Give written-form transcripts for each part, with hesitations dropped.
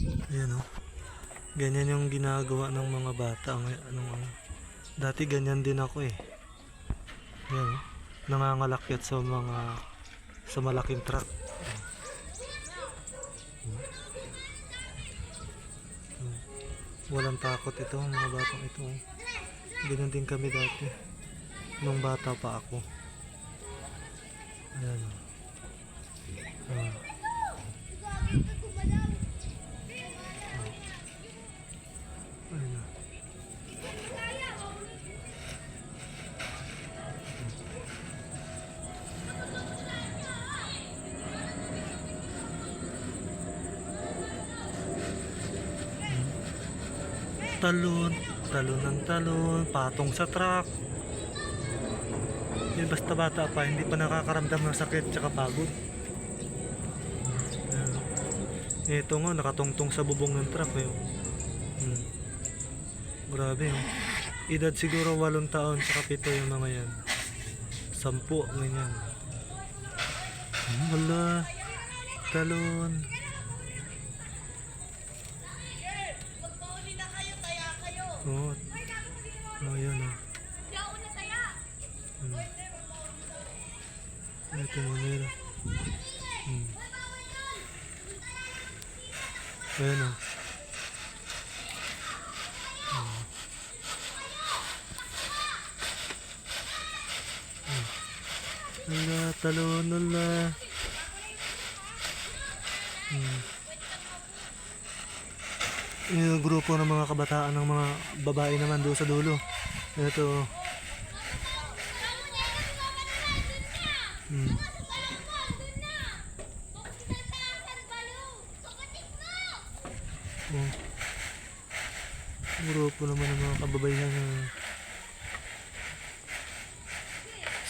Ayan oh. Ganyan yung ginagawa ng mga bata. Dati ganyan din ako eh. Ayan oh. Nangangalakyat sa malaking truck. Walang takot ito, mga batang ito. Ganyan din kami dati. Nung bata pa ako. Ayan oh. Ah. Ayan oh. Talon, talon ng talon, patong sa truck. Yung basta bata pa, hindi pa nakakaramdam ng sakit tsaka pagod. Ayan. Ito nga, nakatungtong sa bubong ng truck eh. Grabe oh. Edad siguro 8 taon tsaka 7 yung mga yan. 10, ganyan. Wala. Talon. Oh. Oh, yan oh. Ito mo nila. Ayan oh. Ala, talon, ala. Yung grupo ng mga kabataan ng mga babae naman doon sa dulo. Ito. Oh. Grupo naman ng mga kababaihan.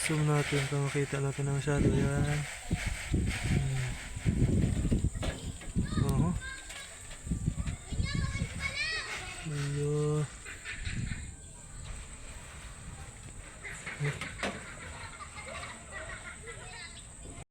Zoom natin para makita natin ang shadow yan.